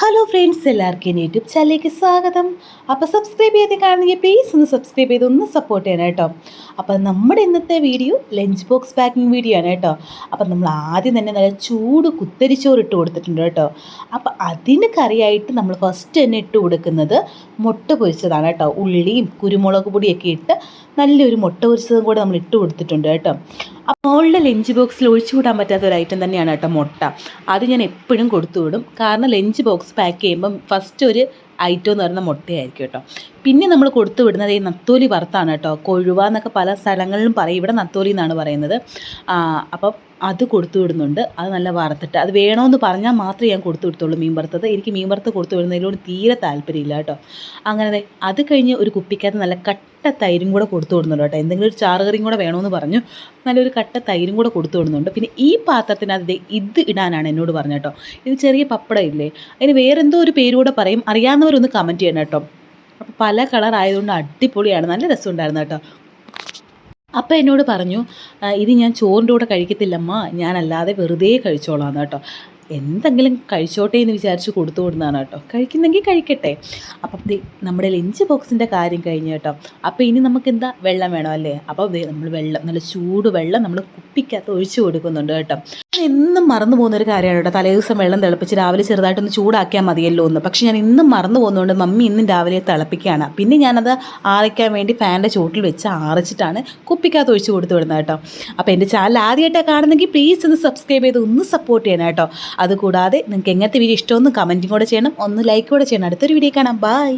Hello friends, എല്ലാവർക്കും YouTube ചാനലിലേക്ക് സ്വാഗതം. അപ്പോൾ സബ്സ്ക്രൈബ് ചെയ്ത് കാണുന്നെങ്കിൽ പ്ലീസ് ഒന്ന് സബ്സ്ക്രൈബ് ചെയ്ത് ഒന്ന് സപ്പോർട്ട് ചെയ്യണം കേട്ടോ. അപ്പോൾ നമ്മുടെ ഇന്നത്തെ video lunch box packing video ആണ് കേട്ടോ. അപ്പോൾ നമ്മൾ ആദ്യം തന്നെ നല്ല ചൂട് കുത്തരിച്ചോറ് ഇട്ട് കൊടുത്തിട്ടുണ്ട് കേട്ടോ. അപ്പോൾ അതിന് കറിയായിട്ട് നമ്മൾ ഫസ്റ്റ് തന്നെ ഇട്ട് കൊടുക്കുന്നത് മുട്ട പൊരിച്ചതാണ് കേട്ടോ. ഉള്ളിയും കുരുമുളക് പൊടിയൊക്കെ ഇട്ട് നല്ലൊരു മുട്ട പൊരിച്ചതും കൂടെ നമ്മൾ ഇട്ട് കൊടുത്തിട്ടുണ്ട് കേട്ടോ. അപ്പോൾ മോളുടെ ലഞ്ച് ബോക്സിൽ ഒഴിച്ചു കൂടാൻ പറ്റാത്ത ഒരു ഐറ്റം തന്നെയാണ് കേട്ടോ മുട്ട. അത് ഞാൻ എപ്പോഴും കൊടുത്തു വിടും. കാരണം ലഞ്ച് ബോക്സ് പാക്ക് ചെയ്യുമ്പം ഫസ്റ്റ് ഒരു ഐറ്റം എന്ന് പറയുന്ന മുട്ടയായിരിക്കും കേട്ടോ. പിന്നെ നമ്മൾ കൊടുത്തു വിടുന്നത് ഈ നത്തോലി വറുത്താണ് കേട്ടോ. കൊഴുവ എന്നൊക്കെ പല സ്ഥലങ്ങളിലും പറയും, ഇവിടെ നത്തോലി എന്നാണ് പറയുന്നത്. അപ്പം അത് കൊടുത്തു വിടുന്നുണ്ട്. അത് നല്ല വറുത്തിട്ട് അത് വേണമെന്ന് പറഞ്ഞാൽ മാത്രമേ ഞാൻ കൊടുത്തു വിടത്തുള്ളൂ മീൻ വറുത്തത്. എനിക്ക് മീൻ വറുത്ത് കൊടുത്തു വിടുന്നതിനോട് തീരെ താല്പര്യമില്ല കേട്ടോ. അങ്ങനെ അത് കഴിഞ്ഞ് ഒരു കുപ്പിക്കകത്ത് നല്ല കട്ട തൈരും കൂടെ കൊടുത്തു വിടുന്നുണ്ട് കേട്ടോ. എന്തെങ്കിലും ഒരു ചാറുകറിയും കൂടെ വേണമെന്ന് പറഞ്ഞു. നല്ലൊരു കട്ട തൈരും കൂടെ കൊടുത്തു വിടുന്നുണ്ട്. പിന്നെ ഈ പാത്രത്തിനകത്ത് ഇത് ഇടാനാണ് എന്നോട് പറഞ്ഞത് കേട്ടോ. ഇത് ചെറിയ പപ്പടം ഇല്ലേ, അതിന് വേറെന്തോ ഒരു പേരൂടെ പറയും. അറിയാവുന്നവരൊന്ന് കമൻറ്റ് ചെയ്യണം കേട്ടോ. അപ്പോൾ പല കളർ ആയതുകൊണ്ട് അടിപൊളിയാണ്, നല്ല രസമുണ്ടായിരുന്നു കേട്ടോ. അപ്പോൾ എന്നോട് പറഞ്ഞു, ഇത് ഞാൻ ചോറിൻ്റെ കൂടെ കഴിക്കത്തില്ലമ്മ, ഞാനല്ലാതെ വെറുതെ കഴിച്ചോളാം കേട്ടോ. എന്തെങ്കിലും കഴിച്ചോട്ടെ എന്ന് വിചാരിച്ച് കൊടുത്തു വിടുന്നതാണ് കേട്ടോ. കഴിക്കുന്നെങ്കിൽ കഴിക്കട്ടെ. അപ്പം നമ്മുടെ ലഞ്ച് ബോക്സിൻ്റെ കാര്യം കഴിഞ്ഞ് കേട്ടോ. അപ്പോൾ ഇനി നമുക്ക് എന്താ വെള്ളം വേണം അല്ലേ. അപ്പോൾ നമ്മൾ വെള്ളം, നല്ല ചൂട് വെള്ളം നമ്മൾ കുപ്പിക്കകത്ത് ഒഴിച്ചു കൊടുക്കുന്നുണ്ട് കേട്ടോ. എന്നും മറന്നു പോകുന്നൊരു കാര്യമാണ് കേട്ടോ. തലേ ദിവസം വെള്ളം തിളപ്പിച്ച് രാവിലെ ചെറുതായിട്ടൊന്ന് ചൂടാക്കിയാൽ മതിയല്ലോ എന്ന്. പക്ഷേ ഞാൻ ഇന്നും മറന്നു പോകുന്നതുകൊണ്ട് മമ്മി ഇന്നും രാവിലെ തിളപ്പിക്കുകയാണ്. പിന്നെ ഞാനത് ആറിക്കാൻ വേണ്ടി ഫാനിൻ്റെ ചൂട്ടിൽ വെച്ച് ആറിച്ചിട്ടാണ് കുപ്പിക്കകത്ത് ഒഴിച്ച് കൊടുത്തു വിടുന്നത് കേട്ടോ. അപ്പോൾ എൻ്റെ ചാനൽ ആദ്യമായിട്ടാണ് കാണുന്നെങ്കിൽ പ്ലീസ് ഒന്ന് സബ്സ്ക്രൈബ് ചെയ്ത് ഒന്ന് സപ്പോർട്ട് ചെയ്യണം കേട്ടോ. അതുകൂടാതെ നിങ്ങൾക്ക് എങ്ങനത്തെ വീഡിയോ ഇഷ്ടമൊന്നും കമൻറ്റും കൂടെ ചെയ്യണം, ഒന്ന് ലൈക്ക് കൂടെ ചെയ്യണം. അടുത്തൊരു വീഡിയോ കാണാം. ബൈ.